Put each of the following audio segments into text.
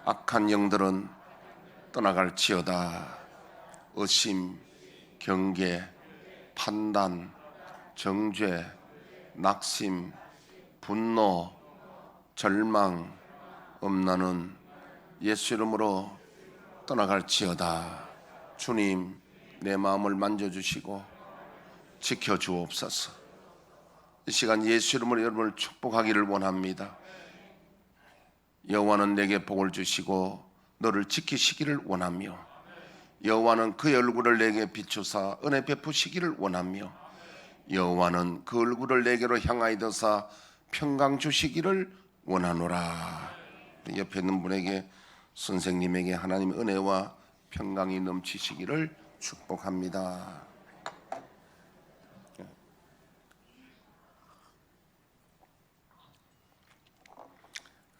악한 영들은 떠나갈지어다. 의심, 경계, 판단, 정죄, 낙심, 분노, 절망, 엄란은 예수 이름으로 떠나갈지어다. 주님, 내 마음을 만져주시고 지켜주옵소서. 이 시간 예수 이름으로 여러분을 축복하기를 원합니다. 여호와는 내게 복을 주시고 너를 지키시기를 원하며, 여호와는 그의 얼굴을 내게 비추사 은혜 베푸시기를 원하며, 여호와는 그 얼굴을 내게로 향하여서 평강 주시기를 원하노라. 옆에 있는 분에게, 선생님에게 하나님의 은혜와 평강이 넘치시기를 축복합니다.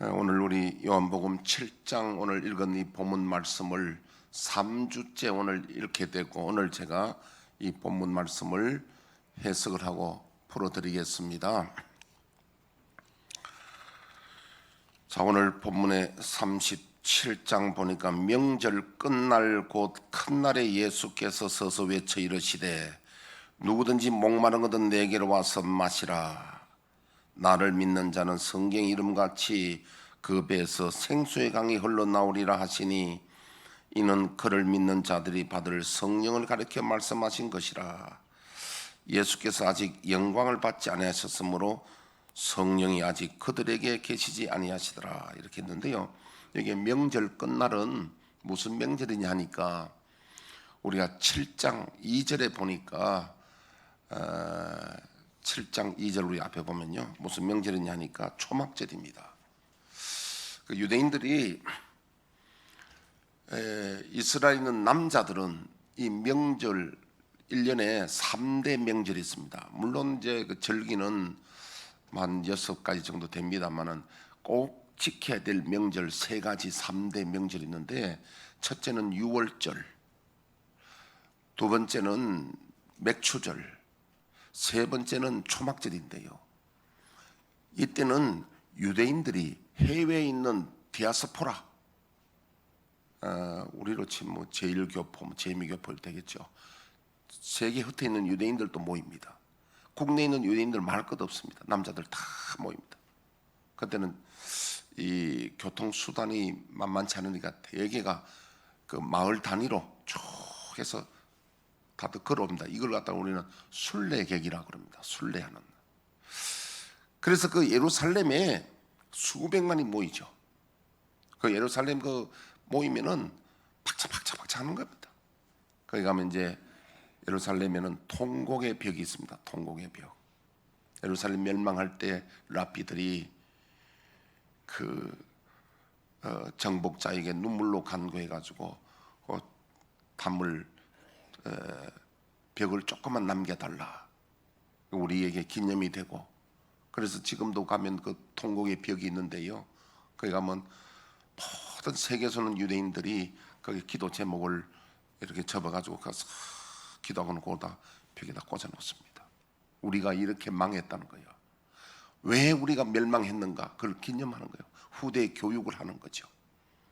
오늘 우리 요한복음 7장 오늘 읽은 이 본문 말씀을 3주째 오늘 읽게 되고, 오늘 제가 이 본문 말씀을 해석을 하고 풀어드리겠습니다. 자, 오늘 본문의 37장 보니까 명절 끝날 곧 큰 날에 예수께서 서서 외쳐 이르시되 누구든지 목마른 것은 내게로 와서 마시라. 나를 믿는 자는 성경 이름같이 그 배에서 생수의 강이 흘러나오리라 하시니, 이는 그를 믿는 자들이 받을 성령을 가리켜 말씀하신 것이라. 예수께서 아직 영광을 받지 아니하셨으므로 성령이 아직 그들에게 계시지 아니하시더라. 이렇게 했는데요, 여기 명절 끝날은 무슨 명절이냐 하니까 우리가 7장 2절에 보니까 7장 2절 우리 앞에 보면요, 무슨 명절이냐 하니까 초막절입니다. 그 유대인들이 이스라엘 있는 남자들은 이 명절 1년에 3대 명절이 있습니다. 물론 이제 그 절기는 한 6가지 정도 됩니다만은 꼭 지켜야 될 명절 3가지 3대 명절이 있는데, 첫째는 유월절, 두 번째는 맥추절, 세 번째는 초막절인데요, 이때는 유대인들이 해외에 있는 디아스포라, 우리로 치면 제1교포, 제2교포 되겠죠. 세계 흩어 있는 유대인들도 모입니다. 국내에 있는 유대인들 말할 것 없습니다. 남자들 다 모입니다. 그때는 이 교통수단이 만만치 않으니까 대개가 그 마을 단위로 쭉 해서 다들 걸어옵니다. 이걸 갖다가 우리는 순례객이라고 그럽니다. 순례하는. 그래서 그 예루살렘에 수백만이 모이죠. 그 예루살렘 그 모이면은 박차 하는 겁니다. 거기 가면 이제 예루살렘에는 통곡의 벽이 있습니다. 통곡의 벽. 예루살렘 멸망할 때 랍비들이 그 정복자에게 눈물로 간구해가지고 그 담을 벽을 조금만 남겨달라, 우리에게 기념이 되고, 그래서 지금도 가면 그 통곡의 벽이 있는데요, 거기 가면 모든 세계에서는 유대인들이 거기 기도 제목을 이렇게 접어가지고 가서 기도하고는 거기다 벽에다 꽂아 놓습니다. 우리가 이렇게 망했다는 거예요. 왜 우리가 멸망했는가, 그걸 기념하는 거예요. 후대 교육을 하는 거죠.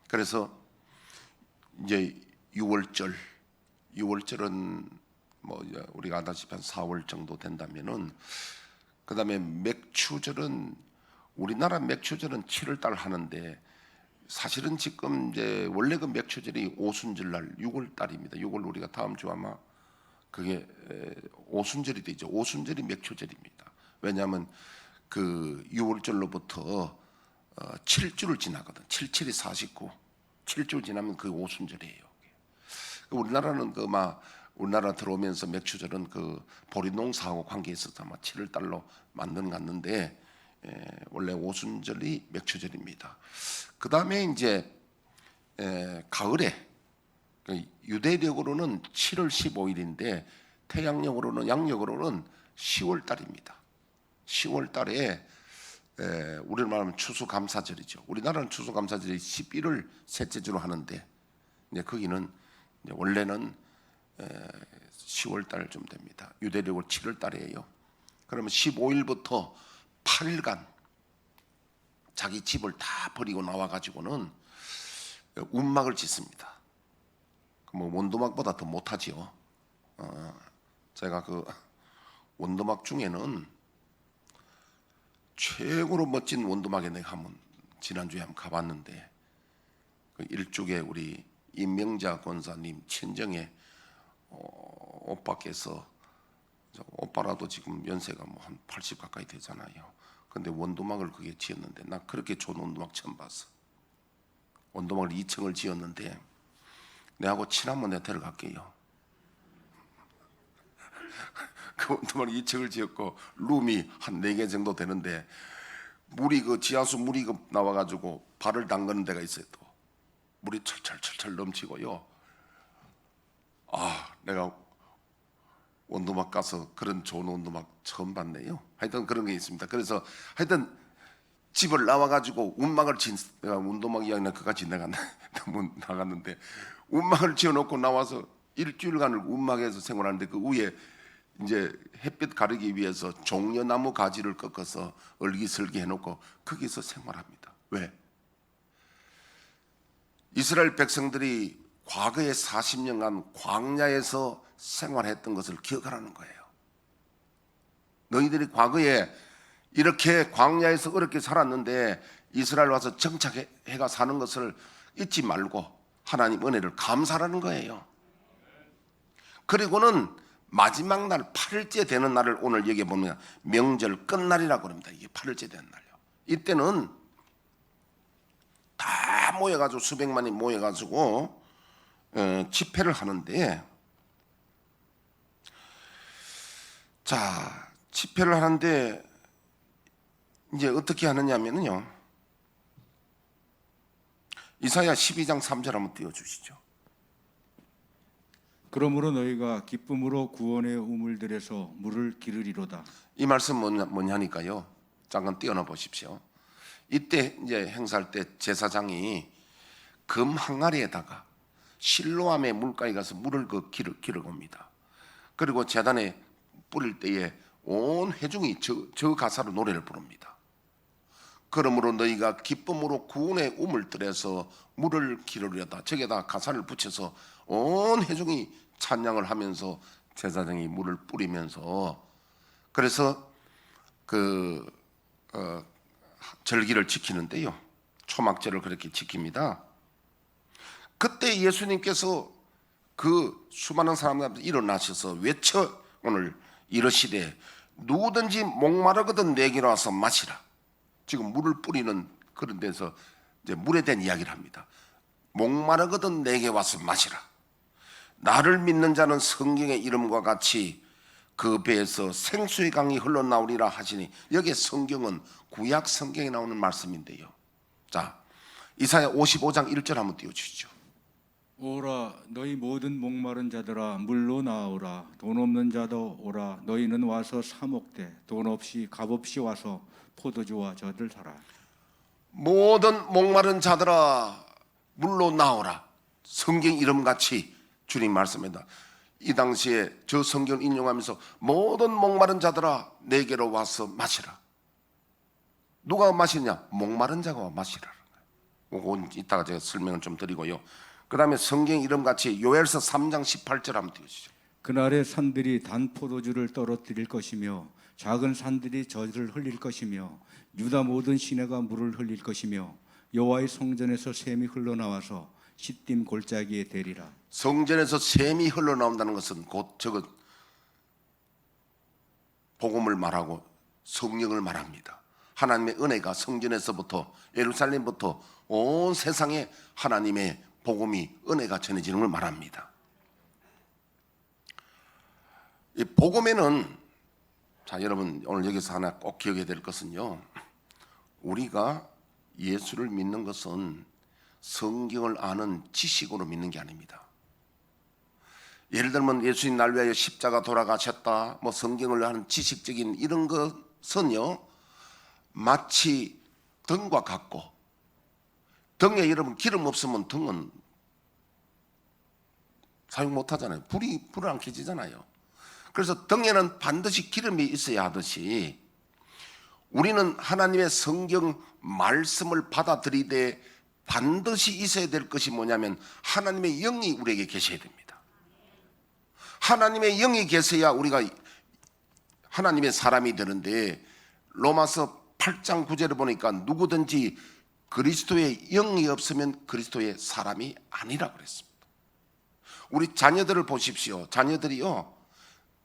그래서 이제 6월절은 뭐 우리가 아다시피 한 4월 정도 된다면은, 그 다음에 맥추절은, 우리나라 맥추절은 7월달 하는데 사실은 지금 이제 원래 그 맥추절이 오순절날 6월달입니다. 6월 우리가 다음 주 아마 그게 오순절이 되죠. 오순절이 맥추절입니다. 왜냐하면 그 6월절로부터 7주를 지나거든. 77이 49, 7주 지나면 그 오순절이에요. 우리나라는 우리나라 들어오면서 맥추절은 그 보리농사하고 관계 있어서 아마 7월달로 만든 갔는데, 원래 오순절이 맥추절입니다. 그 다음에 이제 가을에, 유대력으로는 7월 15일인데 태양력으로는, 양력으로는 10월달입니다. 10월달에 우리를 말하면 추수감사절이죠. 우리나라는 추수감사절이 11월 셋째 주로 하는데, 이제 거기는 이제 원래는 10월달 좀 됩니다. 유대력으로 7월달이에요. 그러면 15일부터 8일간 자기 집을 다 버리고 나와가지고는 움막을 짓습니다. 뭐 원도막보다 더 못하지요. 제가 그 원도막 중에는 최고로 멋진 원도막에 내가 지난주에 한번 가봤는데, 그 일족에 우리 임명자 권사님 친정에 오빠께서, 오빠라도 지금 연세가 뭐 한 80 가까이 되잖아요. 근데 원도막을 그게 지었는데, 나 그렇게 좋은 원도막 처음 봤어. 원도막을 2층을 지었는데, 내하고 친하면 내가 데려갈게요. 그 원도막을 2층을 지었고 룸이 한 4개 정도 되는데, 물이 그 지하수 물이 그 나와가지고 발을 담그는 데가 있어요. 또 물이 철철철철 넘치고요. 내가 원도막 가서 그런 좋은 원도막 처음 봤네요. 하여튼 그런 게 있습니다. 그래서 하여튼 집을 나와가지고 운막을 내가 원도막 이야기나 그까지 내가 너무 나갔는데, 운막을 지어놓고 나와서 일주일간을 운막에서 생활하는데, 그 위에 이제 햇빛 가리기 위해서 종려나무 가지를 꺾어서 얼기설기 해놓고 거기서 생활합니다. 왜? 이스라엘 백성들이 과거에 40년간 광야에서 생활했던 것을 기억하라는 거예요. 너희들이 과거에 이렇게 광야에서 어렵게 살았는데 이스라엘 와서 정착해가 사는 것을 잊지 말고 하나님 은혜를 감사하라는 거예요. 그리고는 마지막 날 8일째 되는 날을 오늘 여기 보면 명절 끝날이라고 합니다. 이게 8일째 되는 날이요. 이때는 다 모여가지고 수백만이 모여가지고 집회를 하는데, 자, 집회를 하는데 이제 어떻게 하느냐면요, 이사야 12장 3절 한번 띄워주시죠. 그러므로 너희가 기쁨으로 구원의 우물들에서 물을 기르리로다. 이 말씀 뭐냐니까요. 잠깐 띄워놔 보십시오. 이때 이제 행사할 때 제사장이 금 항아리에다가 실로암의 물가에 가서 물을 기르고 옵니다. 그리고 제단에 뿌릴 때에 온 회중이 저 가사로 노래를 부릅니다. 그러므로 너희가 기쁨으로 구원의 우물들에서 물을 기르려다. 저기에다 가사를 붙여서 온 회중이 찬양을 하면서 제사장이 물을 뿌리면서, 그래서 절기를 지키는데요, 초막절을 그렇게 지킵니다. 그때 예수님께서 그 수많은 사람들 일어나셔서 외쳐 오늘 이르시되 누구든지 목마르거든 내게로 와서 마시라. 지금 물을 뿌리는 그런 데서 이제 물에 대한 이야기를 합니다. 목마르거든 내게 와서 마시라. 나를 믿는 자는 성경의 이름과 같이 그 배에서 생수의 강이 흘러나오리라 하시니, 여기에 성경은 구약 성경에 나오는 말씀인데요. 자, 이사야 55장 1절 한번 띄워주시죠. 오라 너희 모든 목마른 자들아 물로 나오라. 돈 없는 자도 오라. 너희는 와서 사 먹되 돈 없이 값없이 와서 포도주와 젖을 사라. 모든 목마른 자들아 물로 나오라. 성경 이름같이 주님 말씀입니다. 이 당시에 저 성경을 인용하면서 모든 목마른 자들아 내게로 와서 마시라. 누가 마시냐? 목마른 자가 마시라. 그건 이따가 제가 설명을 좀 드리고요. 그 다음에 성경 이름같이 요엘서 3장 18절 한번 띄워주시죠. 그날에 산들이 단 포도주를 떨어뜨릴 것이며 작은 산들이 젖을 흘릴 것이며 유다 모든 시내가 물을 흘릴 것이며 여호와의 성전에서 샘이 흘러나와서 시딤 골짜기에 대리라. 성전에서 샘이 흘러나온다는 것은 곧 저것 복음을 말하고 성령을 말합니다. 하나님의 은혜가 성전에서부터 예루살렘부터 온 세상에 하나님의 복음이 은혜가 전해지는 걸 말합니다. 이 복음에는, 자 여러분 오늘 여기서 하나 꼭 기억해야 될 것은요, 우리가 예수를 믿는 것은 성경을 아는 지식으로 믿는 게 아닙니다. 예를 들면 예수님 날 위하여 십자가 돌아가셨다, 뭐 성경을 아는 지식적인 이런 것은요, 마치 등과 같고, 등에 여러분 기름 없으면 등은 사용 못 하잖아요. 불을 안 켜지잖아요. 그래서 등에는 반드시 기름이 있어야 하듯이 우리는 하나님의 성경 말씀을 받아들이되 반드시 있어야 될 것이 뭐냐면 하나님의 영이 우리에게 계셔야 됩니다. 하나님의 영이 계셔야 우리가 하나님의 사람이 되는데, 로마서 8장 9절에 보니까 누구든지 그리스도의 영이 없으면 그리스도의 사람이 아니라 그랬습니다. 우리 자녀들을 보십시오. 자녀들이요,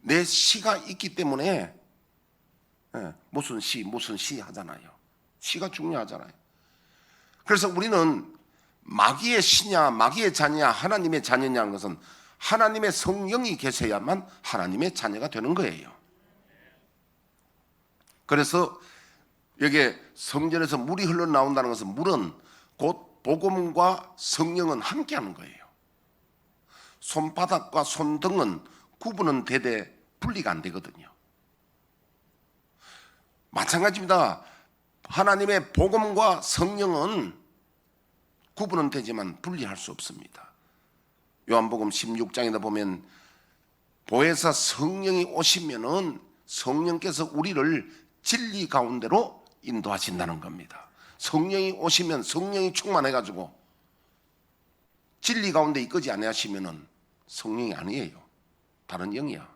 내 시가 있기 때문에 무슨 시 하잖아요. 시가 중요하잖아요. 그래서 우리는 마귀의 시냐 마귀의 자녀냐 하나님의 자녀냐는 것은 하나님의 성령이 계셔야만 하나님의 자녀가 되는 거예요. 그래서 여기에 성전에서 물이 흘러나온다는 것은 물은 곧 복음과 성령은 함께하는 거예요. 손바닥과 손등은 구분은 되되 분리가 안 되거든요. 마찬가지입니다. 하나님의 복음과 성령은 구분은 되지만 분리할 수 없습니다. 요한복음 16장에다 보면 보혜사 성령이 오시면은 성령께서 우리를 진리 가운데로 인도하신다는 겁니다. 성령이 오시면 성령이 충만해가지고 진리 가운데 이끄지 아니하시면은 성령이 아니에요. 다른 영이야.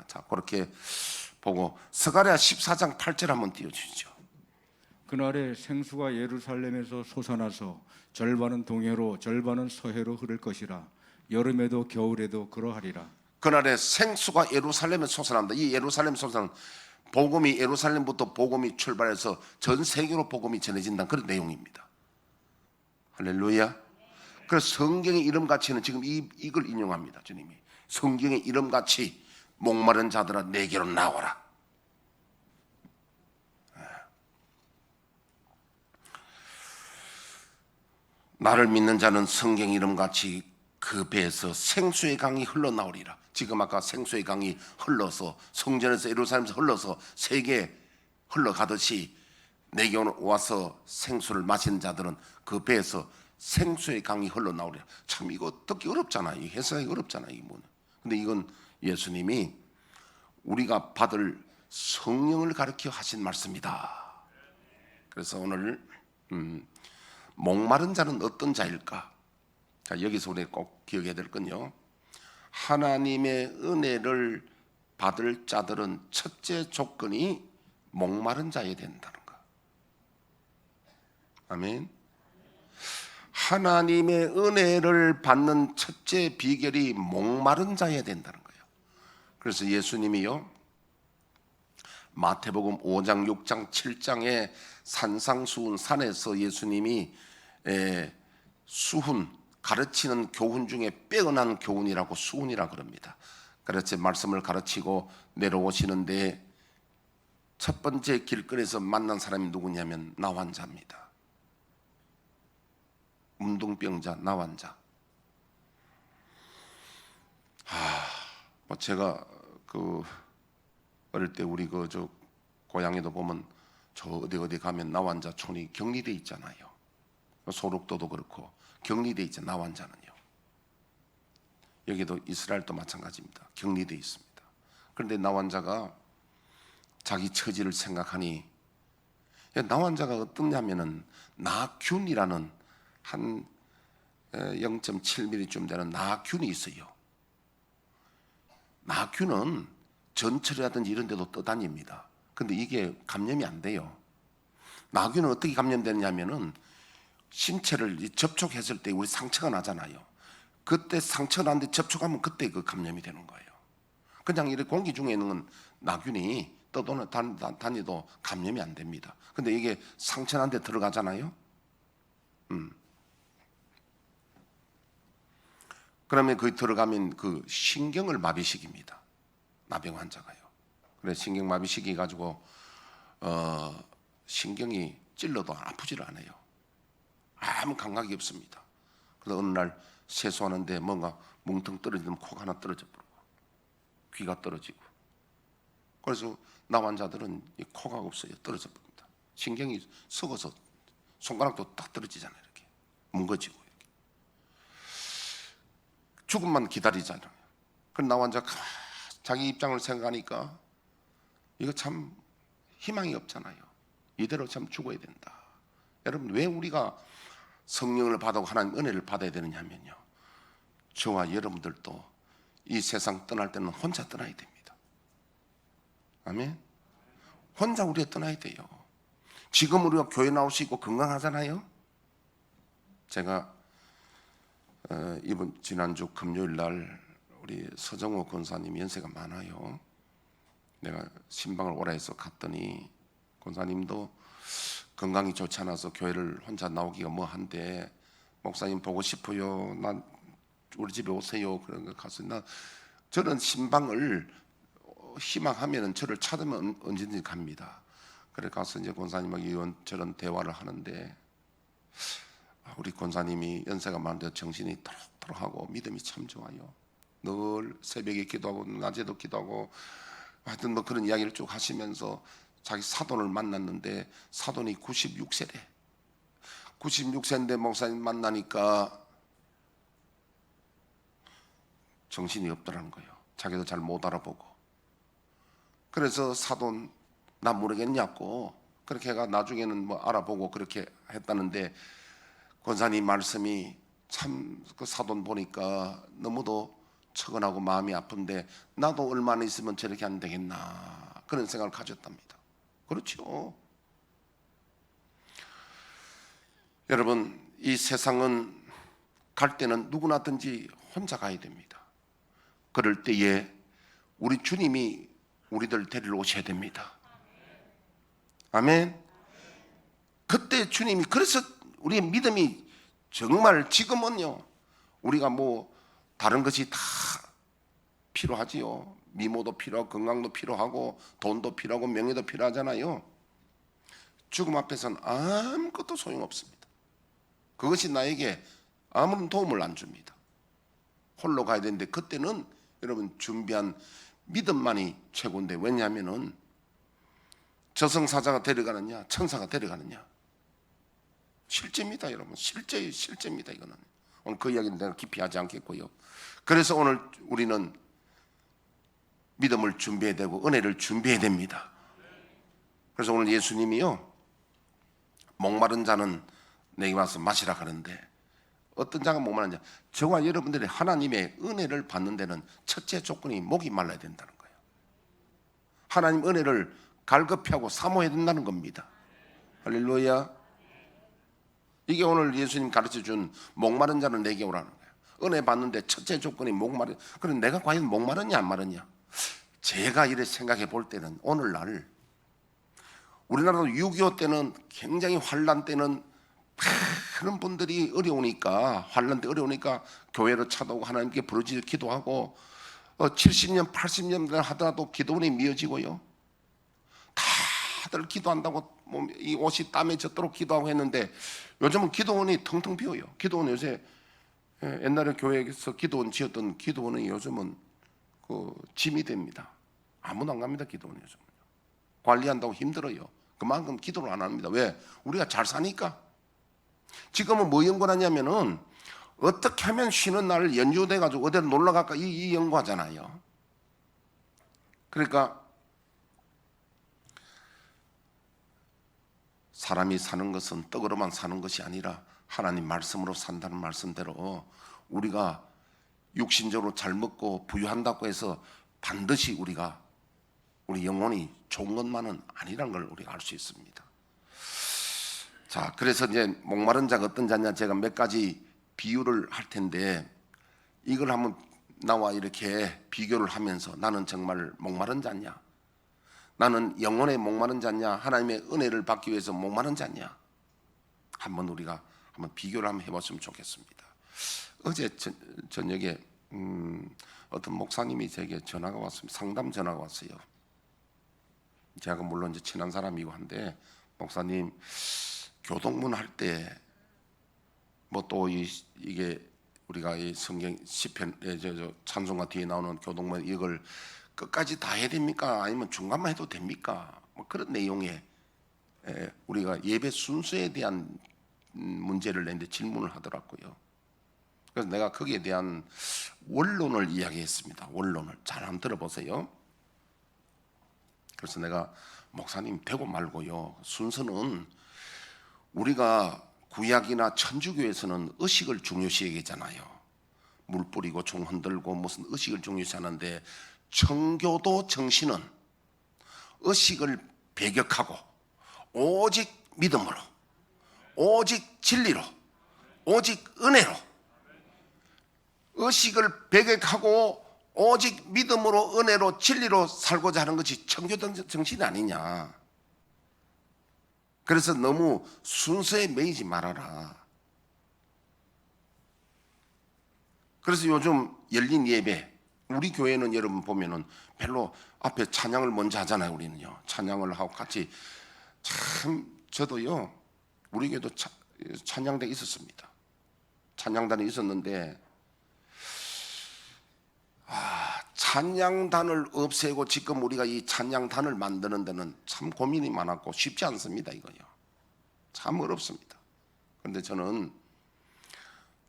자, 그렇게 보고 스가랴 14장 8절 한번 띄워주시죠. 그날에 생수가 예루살렘에서 솟아나서 절반은 동해로 절반은 서해로 흐를 것이라. 여름에도 겨울에도 그러하리라. 그날에 생수가 예루살렘에 솟아난다. 이 예루살렘 솟아난 복음이 예루살렘부터 복음이 출발해서 전 세계로 복음이 전해진다는 그런 내용입니다. 할렐루야. 그래서 성경의 이름같이는 지금 이걸 인용합니다. 주님이 성경의 이름같이 목마른 자들아 내게로 나오라. 나를 믿는 자는 성경 이름같이 그 배에서 생수의 강이 흘러나오리라. 지금 아까 생수의 강이 흘러서 성전에서 예루살렘에서 흘러서 세계에 흘러가듯이 내게 와서 생수를 마시는 자들은 그 배에서 생수의 강이 흘러나오리라. 참 이거 듣기 어렵잖아요. 해석하기 어렵잖아요. 근데 이건 예수님이 우리가 받을 성령을 가르쳐 하신 말씀이다. 그래서 오늘 목마른 자는 어떤 자일까? 자, 여기서 우리 꼭 기억해야 될 건요, 하나님의 은혜를 받을 자들은 첫째 조건이 목마른 자여야 된다는 거. 아멘. 하나님의 은혜를 받는 첫째 비결이 목마른 자여야 된다는 거예요. 그래서 예수님이요, 마태복음 5장, 6장, 7장에 산상수훈 산에서 예수님이 수훈, 가르치는 교훈 중에 빼어난 교훈이라고 수훈이라고 그럽니다. 그래서 말씀을 가르치고 내려오시는데 첫 번째 길거리에서 만난 사람이 누구냐면 나환자입니다. 운동병자 나환자. 뭐 제가 어릴 때 우리 저 고향에도 보면 저 어디 가면 나환자 촌이 격리돼 있잖아요. 소록도도 그렇고 격리돼 있죠. 나환자는요. 여기도 이스라엘도 마찬가지입니다. 격리돼 있습니다. 그런데 나환자가 자기 처지를 생각하니, 나환자가 어떠냐면은 나균이라는 한 0.7mm쯤 되는 나균이 있어요. 나균은 전철이라든지 이런 데도 떠다닙니다. 근데 이게 감염이 안 돼요. 나균은 어떻게 감염되냐면은 신체를 접촉했을 때 우리 상처가 나잖아요. 그때 상처가 나는데 접촉하면 그때 그 감염이 되는 거예요. 그냥 이렇게 공기 중에 있는 건 나균이 다니도 감염이 안 됩니다. 근데 이게 상처 난 데 들어가잖아요. 그러면 거기 들어가면 그 신경을 마비시킵니다. 나병 환자가요. 그래서 신경 마비시키 가지고 신경이 찔러도 아프지를 않아요. 아무 감각이 없습니다. 그래서 어느 날 세수하는데 뭔가 뭉텅 떨어지면 코가 하나 떨어져 버리고 귀가 떨어지고, 그래서 나환자들은 이 코가 없어요. 떨어져 버립니다. 신경이 썩어서 손가락도 딱 떨어지잖아요. 이렇게 뭉거지고 이렇게. 죽음만 기다리잖아요. 그 나환자가 자기 입장을 생각하니까 이거 참 희망이 없잖아요. 이대로 참 죽어야 된다. 여러분, 왜 우리가 성령을 받고 하나님 은혜를 받아야 되느냐면요, 저와 여러분들도 이 세상 떠날 때는 혼자 떠나야 됩니다. 아멘. 혼자 우리가 떠나야 돼요. 지금 우리가 교회 나올 수 있고 건강하잖아요. 제가 이번 지난주 금요일 날 우리 서정호 권사님 연세가 많아요. 내가 신방을 오라 해서 갔더니 권사님도 건강이 좋지 않아서 교회를 혼자 나오기가 뭐한데, 목사님 보고 싶어요, 난 우리 집에 오세요. 그런 거 가서, 나 저런 신방을 희망하면은 저를 찾으면 언제든지 갑니다. 그래 가서 이제 권사님하고 이런저런 대화를 하는데, 우리 권사님이 연세가 많은데 정신이 토록토록하고 믿음이 참 좋아요. 늘 새벽에 기도하고 낮에도 기도하고 하여튼 뭐 그런 이야기를 쭉 하시면서 자기 사돈을 만났는데, 사돈이 96세래. 96세인데 목사님 만나니까 정신이 없더라는 거예요. 자기도 잘 못 알아보고. 그래서 사돈 나 모르겠냐고 그렇게 해가 나중에는 뭐 알아보고 그렇게 했다는데, 권사님 말씀이 참 그 사돈 보니까 너무도 처근하고 마음이 아픈데, 나도 얼마나 있으면 저렇게 안 되겠나 그런 생각을 가졌답니다. 그렇죠. 여러분, 이 세상은 갈 때는 누구나든지 혼자 가야 됩니다. 그럴 때에 우리 주님이 우리들 데리러 오셔야 됩니다. 아멘. 그때 주님이, 그래서 우리의 믿음이 정말 지금은요, 우리가 뭐 다른 것이 다 필요하지요. 미모도 필요하고 건강도 필요하고 돈도 필요하고 명예도 필요하잖아요. 죽음 앞에서는 아무것도 소용없습니다. 그것이 나에게 아무런 도움을 안 줍니다. 홀로 가야 되는데, 그때는 여러분 준비한 믿음만이 최고인데, 왜냐하면은 저승사자가 데려가느냐 천사가 데려가느냐 실제입니다. 여러분, 실제입니다. 이거는 오늘 그 이야기는 내가 깊이 하지 않겠고요. 그래서 오늘 우리는 믿음을 준비해야 되고 은혜를 준비해야 됩니다. 그래서 오늘 예수님이요, 목마른 자는 내게 와서 마시라 하는데, 어떤 자가 목마른 자, 저와 여러분들이 하나님의 은혜를 받는 데는 첫째 조건이 목이 말라야 된다는 거예요. 하나님 은혜를 갈급해하고 사모해야 된다는 겁니다. 할렐루야. 이게 오늘 예수님 가르쳐준 목마른 자는 내게 오라는 거예요. 은혜 받는데 첫째 조건이 목마른. 그럼 내가 과연 목마르냐 안 마르냐? 제가 이렇게 생각해 볼 때는, 오늘날 우리나라도 6.25 때는 굉장히 환란 때는 많은 분들이 어려우니까, 환란 때 어려우니까 교회로 찾아오고 하나님께 부르짖어 기도하고, 70년 80년 하더라도 기도원이 미어지고요, 다들 기도한다고 이 옷이 땀에 젖도록 기도하고 했는데, 요즘은 기도원이 텅텅 비어요. 기도원 요새, 옛날에 교회에서 기도원 지었던 기도원은 요즘은 그 짐이 됩니다. 아무도 안 갑니다. 기도원 요즘 관리한다고 힘들어요. 그만큼 기도를 안 합니다. 왜? 우리가 잘 사니까. 지금은 뭐 연구하냐면은, 어떻게 하면 쉬는 날 연주돼 가지고 어디로 놀러 갈까, 이 연구하잖아요. 그러니까 사람이 사는 것은 떡으로만 사는 것이 아니라 하나님 말씀으로 산다는 말씀대로, 우리가 육신적으로 잘 먹고 부유한다고 해서 반드시 우리 영혼이 좋은 것만은 아니라는 걸 우리가 알 수 있습니다. 자, 그래서 이제 목마른 자가 어떤 자냐, 제가 몇 가지 비유를 할 텐데, 이걸 한번 나와 이렇게 비교를 하면서, 나는 정말 목마른 자냐, 나는 영혼의 목마른 자냐, 하나님의 은혜를 받기 위해서 목마른 자냐, 한번 우리가 한번 비교를 한번 해봤으면 좋겠습니다. 어제 저녁에 어떤 목사님이 제게 전화가 왔습니다. 상담 전화가 왔어요. 제가 물론 이제 친한 사람이고 한데, 목사님 교동문 할 때 뭐 또 이게 우리가 이 성경 시편 찬송가 뒤에 나오는 교동문, 이걸 끝까지 다 해야 됩니까? 아니면 중간만 해도 됩니까? 뭐 그런 내용의 우리가 예배 순서에 대한 문제를 냈는데 질문을 하더라고요. 그래서 내가 거기에 대한 원론을 이야기했습니다. 원론을 잘 한번 들어보세요. 그래서 내가, 목사님 되고 말고요, 순서는 우리가 구약이나 천주교에서는 의식을 중요시 여기잖아요. 물 뿌리고 종 흔들고 무슨 의식을 중요시 하는데, 청교도 정신은 의식을 배격하고 오직 믿음으로, 오직 진리로, 오직 은혜로, 의식을 배격하고 오직 믿음으로, 은혜로, 진리로 살고자 하는 것이 청교도 정신이 아니냐. 그래서 너무 순서에 매이지 말아라. 그래서 요즘 열린 예배, 우리 교회는 여러분 보면은 별로 앞에 찬양을 먼저 하잖아요. 우리는요, 찬양을 하고 같이. 참 저도요, 우리 교회도 찬양단이 있었습니다. 찬양단이 있었는데, 찬양단을 없애고 지금 우리가 이 찬양단을 만드는 데는 참 고민이 많았고 쉽지 않습니다. 이거요, 참 어렵습니다. 그런데 저는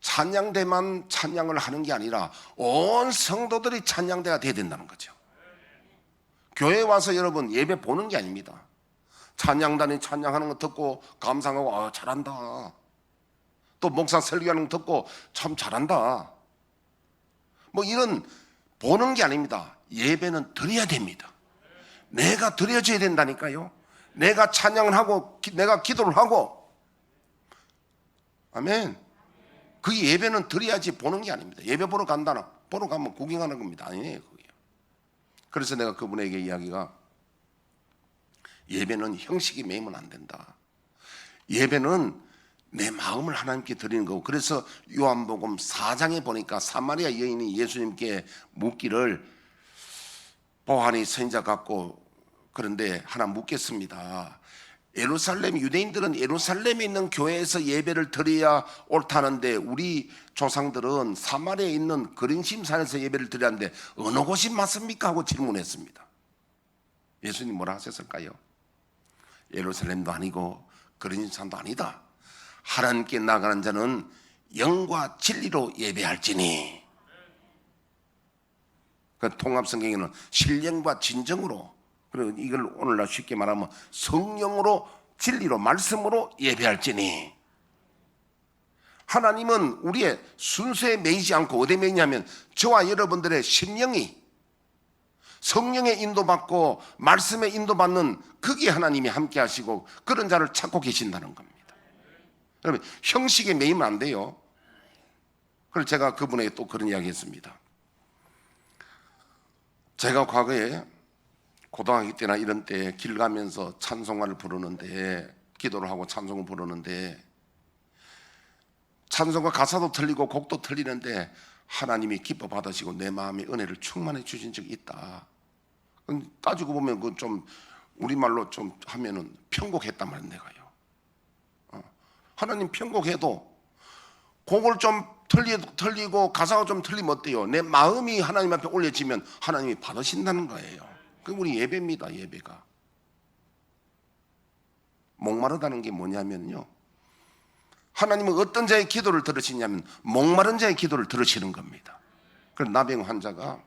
찬양대만 찬양을 하는 게 아니라 온 성도들이 찬양대가 돼야 된다는 거죠. 교회 와서 여러분 예배 보는 게 아닙니다. 찬양단이 찬양하는 거 듣고 감상하고 잘한다. 또 목사 설교하는 거 듣고 참 잘한다. 뭐 이런 보는 게 아닙니다. 예배는 드려야 됩니다. 내가 드려줘야 된다니까요. 내가 찬양을 하고 내가 기도를 하고. 아멘. 그 예배는 드려야지 보는 게 아닙니다. 예배 보러 간다나 보러 가면 구경하는 겁니다. 아니에요, 그게. 그래서 내가 그분에게 이야기가, 예배는 형식이 매이면 안 된다. 예배는 내 마음을 하나님께 드리는 거고. 그래서 요한복음 4장에 보니까 사마리아 여인이 예수님께 묻기를, 보아하니 선지자 같고 그런데 하나 묻겠습니다. 예루살렘, 유대인들은 예루살렘에 있는 교회에서 예배를 드려야 옳다는데 우리 조상들은 사마리아에 있는 그린심산에서 예배를 드려야 하는데 어느 곳이 맞습니까? 하고 질문했습니다. 예수님 뭐라 하셨을까요? 예루살렘도 아니고 그린심산도 아니다. 하나님께 나가는 자는 영과 진리로 예배할지니. 그 통합성경에는 신령과 진정으로, 그리고 이걸 오늘날 쉽게 말하면 성령으로, 진리로, 말씀으로 예배할지니. 하나님은 우리의 순서에 매이지 않고 어디에 매이냐면 저와 여러분들의 심령이 성령의 인도받고 말씀의 인도받는, 거기에 하나님이 함께 하시고 그런 자를 찾고 계신다는 겁니다. 여러분, 형식에 매이면 안 돼요. 그래서 제가 그분에게 또 그런 이야기 했습니다. 제가 과거에 고등학교 때나 이런 때 길 가면서 찬송가를 부르는데, 기도를 하고 찬송을 부르는데, 찬송가 가사도 틀리고 곡도 틀리는데 하나님이 기뻐 받으시고 내 마음에 은혜를 충만해 주신 적이 있다. 따지고 보면 그 좀 우리말로 좀 하면은 편곡했단 말이에요. 내가요. 하나님 편곡해도 곡을 좀 틀리고 가사가 좀 틀리면 어때요? 내 마음이 하나님 앞에 올려지면 하나님이 받으신다는 거예요. 그게 우리 예배입니다. 예배가 목마르다는 게 뭐냐면요, 하나님은 어떤 자의 기도를 들으시냐면 목마른 자의 기도를 들으시는 겁니다. 그래서 나병 환자가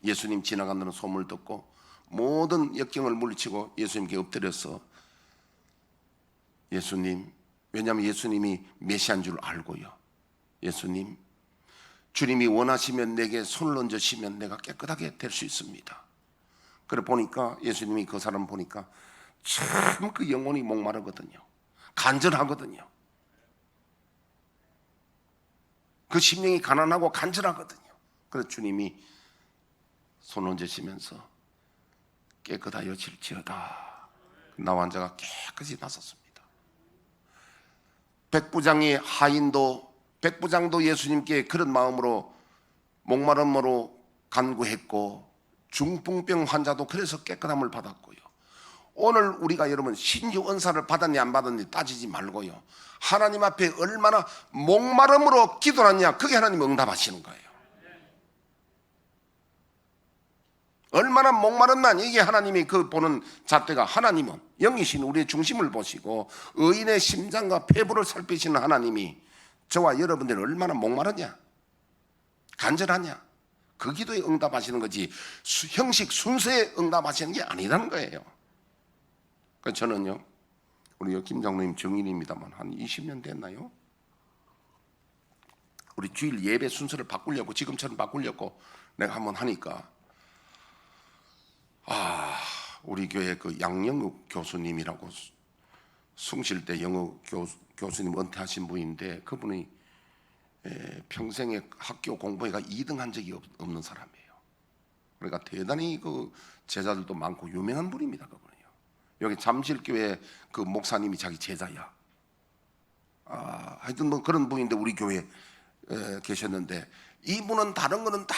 예수님 지나간다는 소문을 듣고 모든 역경을 물리치고 예수님께 엎드려서, 예수님, 왜냐하면 예수님이 메시아인 줄 알고요, 예수님, 주님이 원하시면 내게 손을 얹으시면 내가 깨끗하게 될 수 있습니다. 그래 보니까 예수님이 그 사람 보니까 참 그 영혼이 목마르거든요. 간절하거든요. 그 심령이 가난하고 간절하거든요. 그래서 주님이 손 얹으시면서 깨끗하여 질지어다. 나 환자가 깨끗이 나섰습니다. 백부장의 하인도, 백부장도 예수님께 그런 마음으로 목마름으로 간구했고, 중풍병 환자도 그래서 깨끗함을 받았고요. 오늘 우리가 여러분 신유 은사를 받았냐 안 받았냐 따지지 말고요, 하나님 앞에 얼마나 목마름으로 기도하냐, 그게 하나님 응답하시는 거예요. 얼마나 목마른만, 이게 하나님이 그 보는 잣대가, 하나님은 영이신 우리의 중심을 보시고 의인의 심장과 폐부를 살피시는 하나님이 저와 여러분들이 얼마나 목마르냐, 간절하냐, 그 기도에 응답하시는 거지 형식 순서에 응답하시는 게 아니라는 거예요. 그래서 저는요, 우리 김 장로님 정인입니다만 한 20년 됐나요? 우리 주일 예배 순서를 바꾸려고, 지금처럼 바꾸려고 내가 한번 하니까 우리 교회 그 양영욱 교수님이라고 숭실대 영어 교수님 은퇴하신 분인데, 그분이 평생에 학교 공부해가 2등 한 적이 없는 사람이에요. 그러니까 대단히 그 제자들도 많고 유명한 분입니다. 그분이요. 여기 잠실교회 그 목사님이 자기 제자야. 하여튼 뭐 그런 분인데 우리 교회에 계셨는데, 이분은 다른 거는 다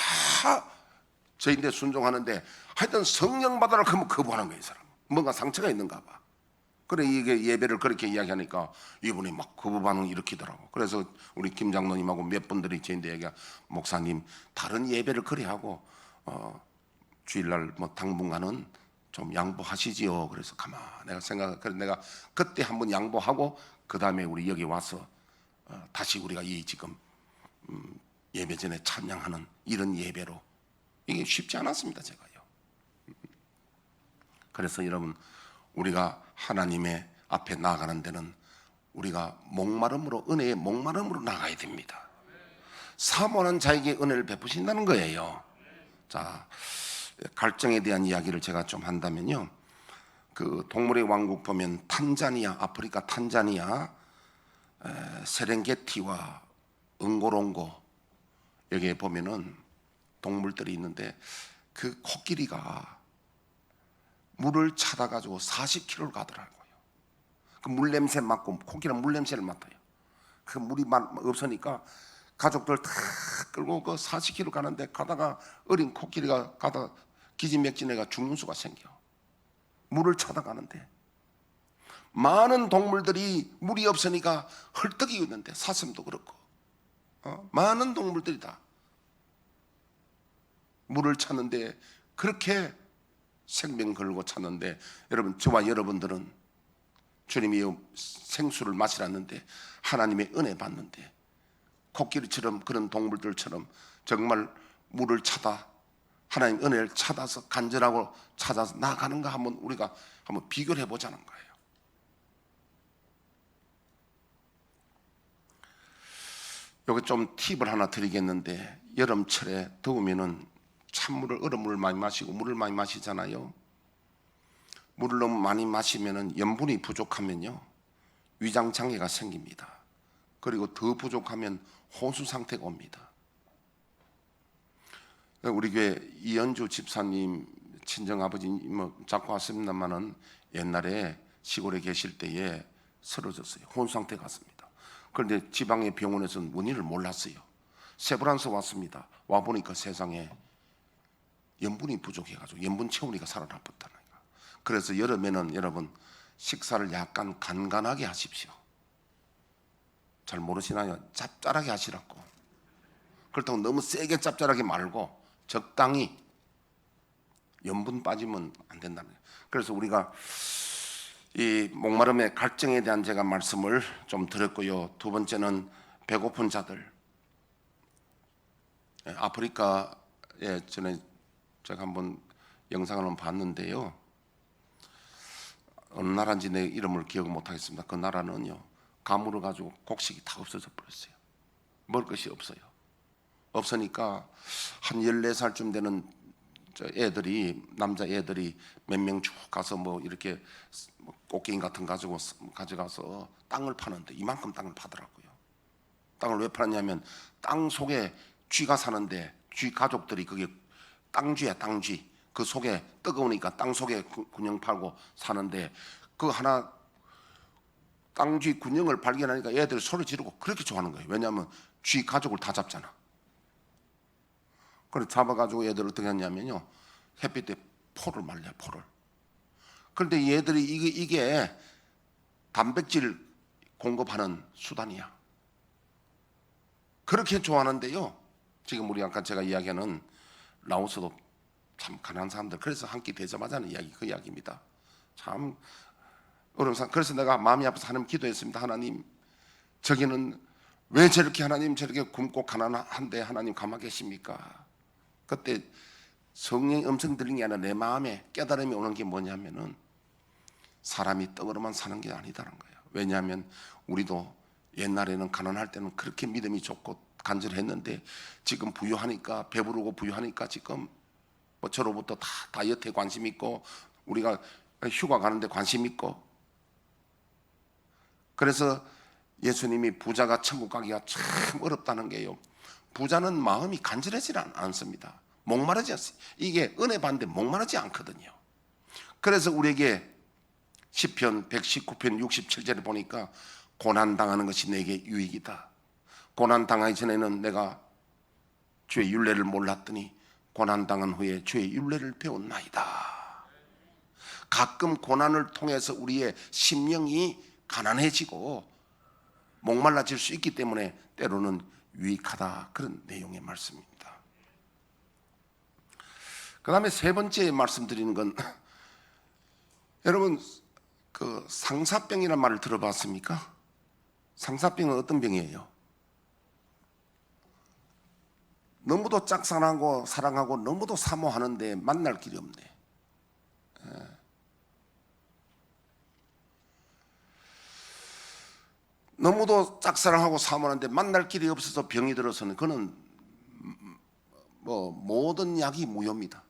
저희인데 순종하는데 하여튼 성령 받아라 그러면 거부하는 거예요. 이 사람 뭔가 상처가 있는가 봐. 그래 이게 예배를 그렇게 이야기하니까 이분이 막 거부 반응 일으키더라고. 그래서 우리 김 장로님하고 몇 분들이 저희인데 얘기가, 목사님 다른 예배를 그래 하고 주일날 뭐 당분간은 좀 양보하시지요. 그래서 내가 그래서 내가 그때 한번 양보하고 그 다음에 우리 여기 와서 다시 우리가 이 지금 예배 전에 찬양하는 이런 예배로, 이게 쉽지 않았습니다. 제가요. 그래서 여러분, 우리가 하나님의 앞에 나아가는 데는 우리가 목마름으로, 은혜의 목마름으로 나가야 됩니다. 사모하는 자에게 은혜를 베푸신다는 거예요. 자, 갈증에 대한 이야기를 제가 좀 한다면요, 그 동물의 왕국 보면 탄자니아, 아프리카 탄자니아 세렝게티와 응고롱고 여기에 보면은 동물들이 있는데, 그 코끼리가 물을 찾아 가지고 40km를 가더라고요. 그 물 냄새 맡고, 코끼리는 물 냄새를 맡아요. 그 물이 없으니까 가족들 다 끌고 그 40km 가는데, 가다가 어린 코끼리가 가다 기진맥진해가 죽는 수가 생겨. 물을 찾아가는데 많은 동물들이 물이 없으니까 헐떡이 있는데, 사슴도 그렇고 많은 동물들이 다 물을 찾는데, 그렇게 생명 걸고 찾는데, 여러분, 저와 여러분들은 주님이 생수를 마시라는데, 하나님의 은혜 받는데, 코끼리처럼 그런 동물들처럼 정말 물을 찾아, 하나님 은혜를 찾아서 간절하고 찾아서 나아가는가 한번 우리가 한번 비교를 해보자는 거예요. 여기 좀 팁을 하나 드리겠는데, 여름철에 더우면은 찬물을, 얼음물을 많이 마시고 물을 많이 마시잖아요. 물을 너무 많이 마시면은 염분이 부족하면요, 위장 장애가 생깁니다. 그리고 더 부족하면 혼수 상태가 옵니다. 우리 교회 이현주 집사님 친정아버지 뭐 자꾸 왔습니다만은 옛날에 시골에 계실 때에 쓰러졌어요. 혼수 상태 갔습니다. 그런데 지방의 병원에서는 원인을 몰랐어요. 세브란스 왔습니다. 와 보니까 세상에 염분이 부족해가지고 염분 채우니까 살아나봤다는 거예요. 그래서 여름에는 여러분, 식사를 약간 간간하게 하십시오. 잘 모르시나요? 짭짤하게 하시라고. 그렇다고 너무 세게 짭짤하게 말고 적당히, 염분 빠지면 안 된다는 거예요. 그래서 우리가 이 목마름의 갈증에 대한 제가 말씀을 좀 드렸고요. 두 번째는 배고픈 자들. 아프리카에 전에 제가 한번 영상을 한번 봤는데요, 어느 나라인지 내 이름을 기억 못 하겠습니다. 그 나라는요, 가물을 가지고 곡식이 다 없어져 버렸어요. 먹을 것이 없어요. 없으니까 한 14살쯤 되는 애들이, 남자 애들이 몇 명 쭉 가서 뭐 이렇게 꽃게임 같은 거 가져가서 땅을 파는데, 이만큼 땅을 파더라고요. 땅을 왜 파느냐면, 땅 속에 쥐가 사는데, 쥐 가족들이, 그게 땅쥐야, 땅쥐. 그 속에 뜨거우니까 땅 속에 군형 팔고 사는데, 그 하나 땅쥐 군형을 발견하니까 애들 소리 지르고 그렇게 좋아하는 거예요. 왜냐하면 쥐 가족을 다 잡잖아. 그래서 잡아가지고 애들 어떻게 하냐면요, 햇빛에 포를 말려, 포를. 그런데 얘들이 이게 단백질 공급하는 수단이야. 그렇게 좋아하는데요, 지금 우리 아까 제가 이야기하는 라오스도 참 가난한 사람들, 그래서 한 끼 대접하자는 이야기, 그 이야기입니다. 참 어려운 상황. 그래서 내가 마음이 아파서 하나님 기도했습니다. 하나님, 저기는 왜 저렇게, 하나님 저렇게 굶고 가난한데 하나님 가만히 계십니까? 그때 성령의 음성 들린 게 아니라 내 마음에 깨달음이 오는 게 뭐냐면은, 사람이 떡으로만 사는 게 아니다는 거예요. 왜냐하면 우리도 옛날에는 가난할 때는 그렇게 믿음이 좋고 간절했는데 지금 부유하니까, 배부르고 부유하니까 지금 뭐 저로부터 다 다이어트에 관심 있고 우리가 휴가 가는데 관심 있고, 그래서 예수님이 부자가 천국 가기가 참 어렵다는 게요, 부자는 마음이 간절하지 않습니다. 목마르지 않습니다. 이게 은혜 받는데 목마르지 않거든요. 그래서 우리에게 시편 119편 67절에 보니까 고난당하는 것이 내게 유익이다. 고난당하기 전에는 내가 주의 율례를 몰랐더니 고난당한 후에 주의 율례를 배웠나이다. 가끔 고난을 통해서 우리의 심령이 가난해지고 목말라질 수 있기 때문에 때로는 유익하다, 그런 내용의 말씀입니다. 그 다음에 세 번째 말씀드리는 건 여러분 그 상사병이라는 말을 들어봤습니까? 상사병은 어떤 병이에요? 너무도 짝사랑하고 사랑하고 너무도 사모하는데 만날 길이 없네. 너무도 짝사랑하고 사모하는데 만날 길이 없어서 병이 들어서는 그는 뭐 모든 약이 무효입니다.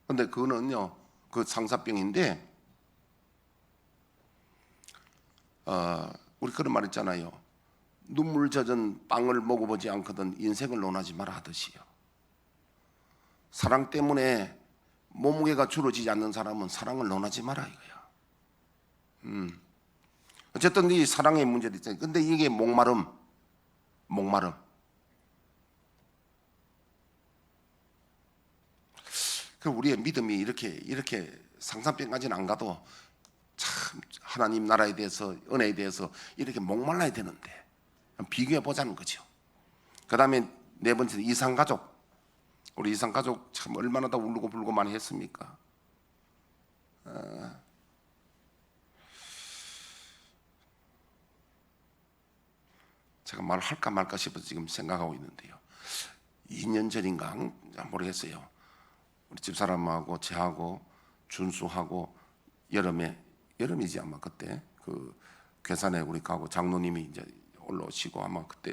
근데 그거는요, 그 상사병인데 우리 그런 말 있잖아요. 눈물 젖은 빵을 먹어보지 않거든 인생을 논하지 마라 하듯이요. 사랑 때문에 몸무게가 줄어지지 않는 사람은 사랑을 논하지 마라 이거야. 어쨌든 이 사랑의 문제도 있잖아요. 근데 이게 목마름. 그 우리의 믿음이 이렇게 상상병까지는 안 가도 참 하나님 나라에 대해서, 은혜에 대해서 이렇게 목말라야 되는데 비교해 보자는 거죠. 그 다음에 네 번째는 이상가족. 우리 이상가족 참 얼마나 다 울고 불고 많이 했습니까? 제가 말을 할까 말까 싶어서 지금 생각하고 있는데요. 2년 전인가 모르겠어요. 우리 집사람하고 저하고 준수하고 여름이지 아마 그때 그 괴산에 우리 가고 장로님이 이제 올라오시고 아마 그때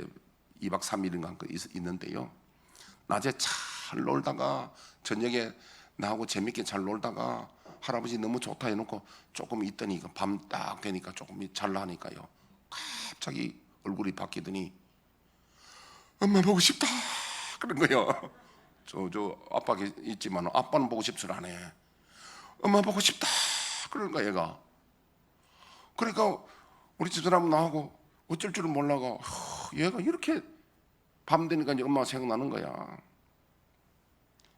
2박 3일인가 있는데요. 낮에 잘 놀다가 저녁에 나하고 재밌게 잘 놀다가 할아버지 너무 좋다 해놓고 조금 있더니 밤 딱 되니까 조금 잘나니까요, 갑자기 얼굴이 바뀌더니 엄마 보고 싶다 그런 거예요. 저 아빠 있지만 아빠는 보고 싶지 않아. 엄마 보고 싶다 그런 거야 얘가. 그러니까 우리 집사람 나하고 어쩔 줄은 몰라가 얘가 이렇게 밤 되니까 이제 엄마가 생각나는 거야.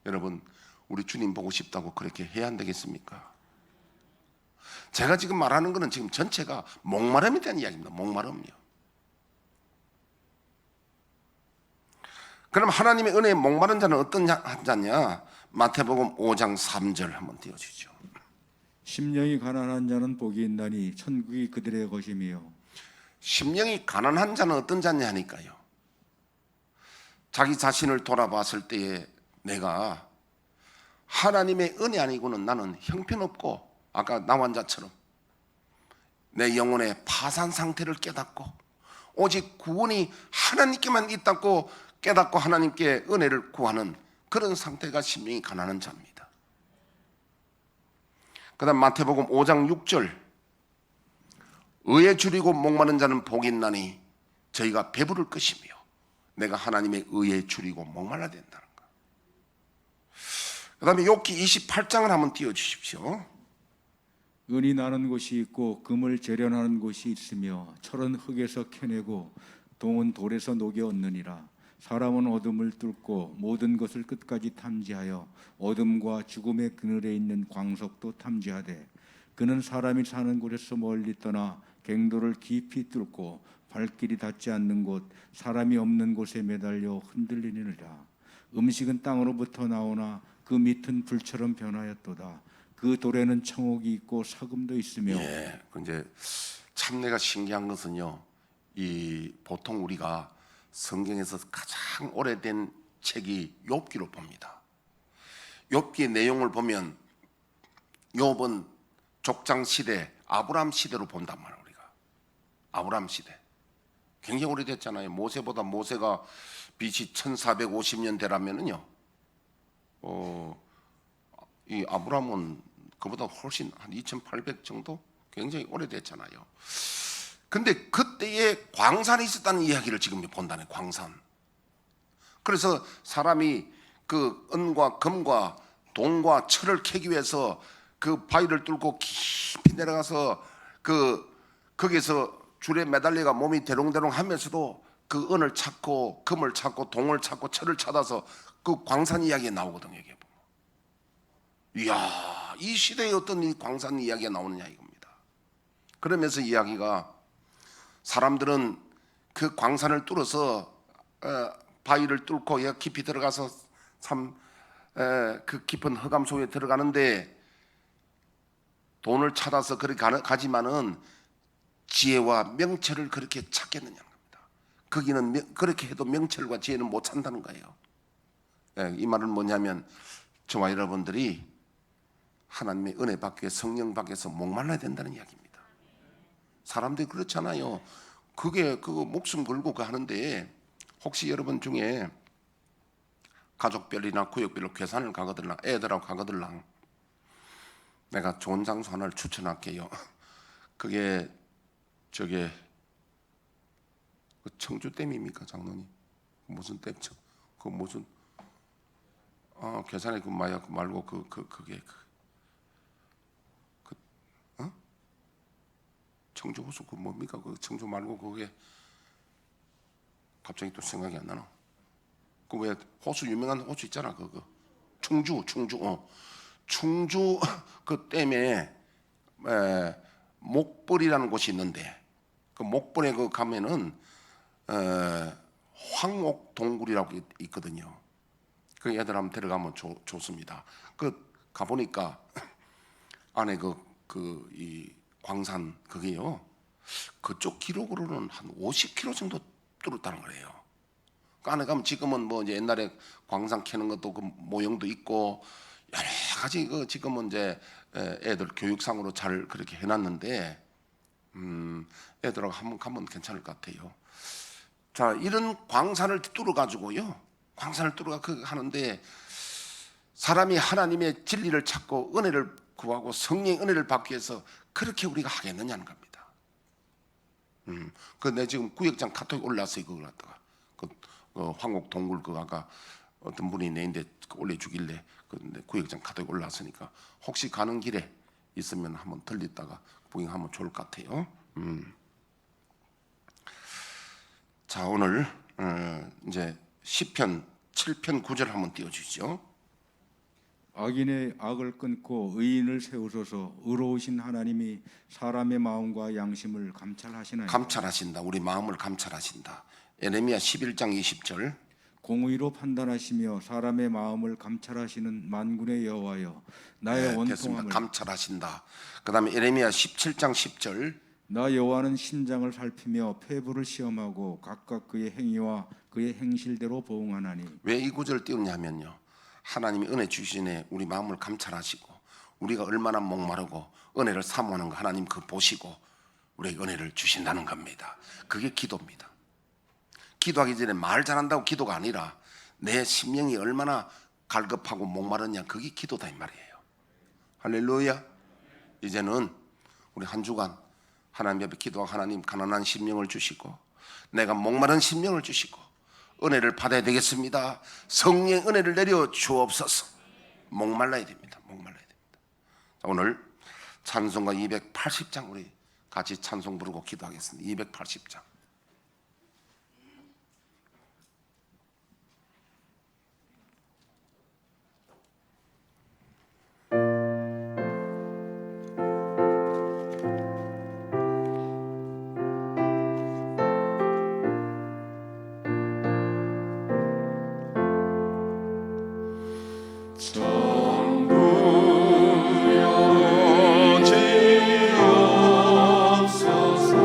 여러분, 우리 주님 보고 싶다고 그렇게 해야 안 되겠습니까? 제가 지금 말하는 거는 지금 전체가 목마름에 대한 이야기입니다. 목마름이요. 그럼 하나님의 은혜에 목마른 자는 어떤 자냐? 마태복음 5장 3절 한번 띄워주죠. 심령이 가난한 자는 복이 있나니 천국이 그들의 것이며. 심령이 가난한 자는 어떤 자냐 하니까요, 자기 자신을 돌아봤을 때에 내가 하나님의 은혜 아니고는 나는 형편없고, 아까 나환자처럼 내 영혼의 파산 상태를 깨닫고 오직 구원이 하나님께만 있다고 깨닫고 하나님께 은혜를 구하는 그런 상태가 심령이 가난한 자입니다. 그 다음 마태복음 5장 6절, 의에 줄이고 목마른 자는 복이 있나니 저희가 배부를 것이며. 내가 하나님의 의에 줄이고 목말라야 된다는 거. 그 다음에 욥기 28장을 한번 띄워주십시오. 은이 나는 곳이 있고 금을 재련하는 곳이 있으며 철은 흙에서 캐내고 동은 돌에서 녹여 얻느니라. 사람은 어둠을 뚫고 모든 것을 끝까지 탐지하여 어둠과 죽음의 그늘에 있는 광석도 탐지하되 그는 사람이 사는 곳에서 멀리 떠나 갱도를 깊이 뚫고 발길이 닿지 않는 곳 사람이 없는 곳에 매달려 흔들리느니라. 음식은 땅으로부터 나오나 그 밑은 불처럼 변하였도다. 그 돌에는 청옥이 있고 사금도 있으며. 예, 이제 참 내가 신기한 것은요, 이 보통 우리가 성경에서 가장 오래된 책이 욥기로 봅니다. 욥기의 내용을 보면 욥은 족장 시대, 아브라함 시대로 본단 말이에요. 우리가 아브라함 시대 굉장히 오래됐잖아요. 모세가 BC 1450년대라면은요, 이 아브라함은 그보다 훨씬 한 2800 정도 굉장히 오래됐잖아요. 근데 그때에 광산이 있었다는 이야기를 지금 본다네. 광산. 그래서 사람이 그 은과 금과 동과 철을 캐기 위해서 그 바위를 뚫고 깊이 내려가서 거기서 줄에 매달려가 몸이 대롱대롱 하면서도 그 은을 찾고 금을 찾고 동을 찾고 철을 찾아서 그 광산 이야기가 나오거든요. 이게 보면. 이야, 이 시대에 어떤 이 광산 이야기가 나오느냐 이겁니다. 그러면서 이야기가 사람들은 그 광산을 뚫어서 바위를 뚫고 깊이 들어가서 그 깊은 흑암 속에 들어가는데 돈을 찾아서 그렇게 가지만은 지혜와 명철을 그렇게 찾겠느냐는 겁니다. 거기는 그렇게 해도 명철과 지혜는 못 찾는다는 거예요. 이 말은 뭐냐면 저와 여러분들이 하나님의 은혜 받기 위해 성령 받기 위해서 목말라야 된다는 이야기입니다. 사람들이 그렇잖아요. 그게 목숨 걸고 하는데 혹시 여러분 중에 가족별이나 구역별로 괴산을 가거들랑 애들하고 가거들랑 내가 좋은 장소 하나를 추천할게요. 그게 저게 청주댐입니까, 장로님? 무슨 댐죠? 그 무슨 괴산에 그 말고 그게 청주 호수 그 뭡니까? 그 청주 말고 그게 갑자기 또 생각이 안 나나? 그 왜 호수 유명한 호수 있잖아. 충주 그 댐에 목벌이라는 곳이 있는데 그 목벌에 가면은 황옥동굴이라고 있거든요. 그 애들 한번 데려가면 좋습니다. 가보니까 안에 이 광산 그게요. 그쪽 기록으로는 한 50km 정도 뚫었다는 거예요. 그 안에 가면 지금은 뭐 이제 옛날에 광산 캐는 것도 그 모형도 있고 여러 가지 지금은 이제 애들 교육상으로 잘 그렇게 해놨는데 애들하고 한번 가면 괜찮을 것 같아요. 자, 이런 광산을 뚫어 가지고요. 광산을 뚫어가 하는데 사람이 하나님의 진리를 찾고 은혜를 구하고 성령의 은혜를 받기 위해서 그렇게 우리가 하겠느냐는 겁니다. 내 지금 구역장 카톡에 올랐어요. 그걸 갖다가 황옥 동굴 아까 어떤 분이 내인데 올려주길래 구역장 카톡에 올랐으니까 혹시 가는 길에 있으면 한번 들렸다가 구경하면 좋을 것 같아요. 자, 오늘 이제 시편 7편 9절 한번 띄워주시죠. 악인의 악을 끊고 의인을 세우소서. 의로우신 하나님이 사람의 마음과 양심을 감찰하시나이다. 감찰하신다. 우리 마음을 감찰하신다. 예레미야 11장 20절. 공의로 판단하시며 사람의 마음을 감찰하시는 만군의 여호와여, 나의 원통함을 감찰하신다. 그 다음에 예레미야 17장 10절. 나 여호와는 심장을 살피며 폐부를 시험하고 각각 그의 행위와 그의 행실대로 보응하나니. 왜 이 구절을 띄우냐면요, 하나님이 은혜 주시네 우리 마음을 감찰하시고 우리가 얼마나 목마르고 은혜를 사모하는 거 하나님 보시고 우리에게 은혜를 주신다는 겁니다. 그게 기도입니다. 기도하기 전에 말 잘한다고 기도가 아니라 내 심령이 얼마나 갈급하고 목마르냐, 그게 기도다 이 말이에요. 할렐루야. 이제는 우리 한 주간 하나님 앞에 기도하고 하나님 가난한 심령을 주시고 내가 목마른 심령을 주시고 은혜를 받아야 되겠습니다. 성령의 은혜를 내려 주옵소서. 목말라야 됩니다. 목말라야 됩니다. 오늘 찬송가 280장 우리 같이 찬송 부르고 기도하겠습니다. 280장. 정부여 지옵소서.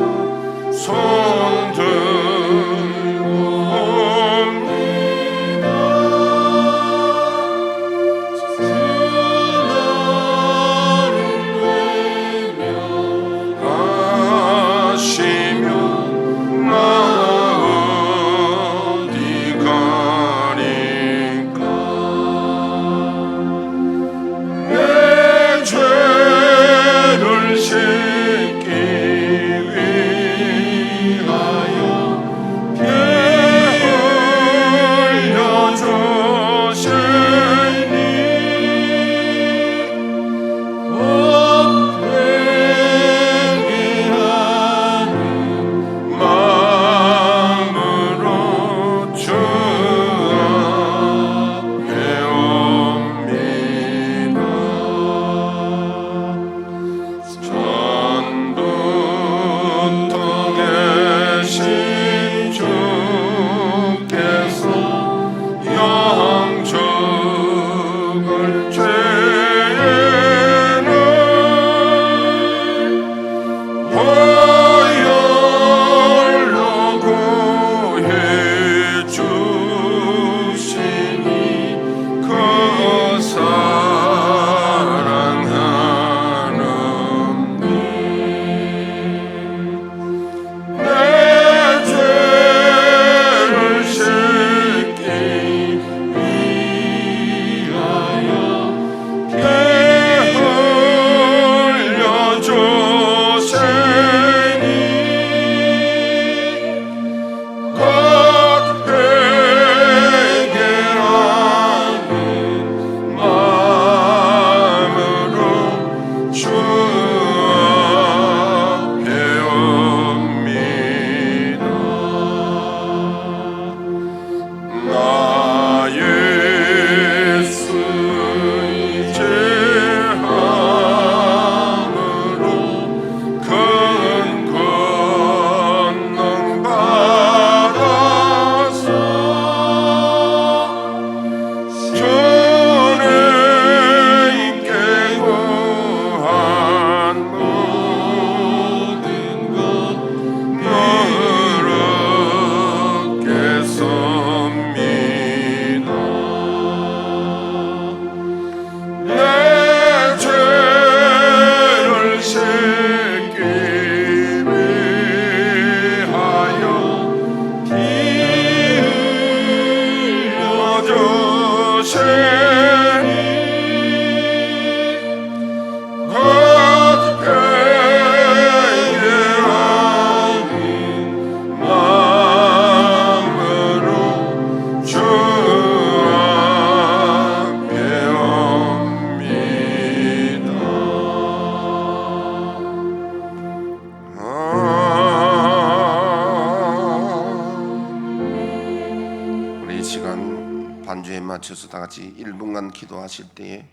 반주에 맞춰서 다 같이 1분간 기도하실 때에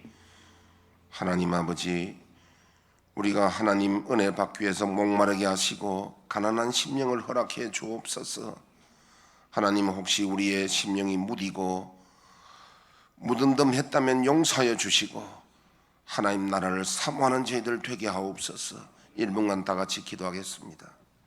하나님 아버지, 우리가 하나님 은혜 받기 위해서 목마르게 하시고 가난한 심령을 허락해 주옵소서. 하나님, 혹시 우리의 심령이 무디고 무덤덤했다면 용서하여 주시고 하나님 나라를 사모하는 저희들 되게 하옵소서. 1분간 다 같이 기도하겠습니다.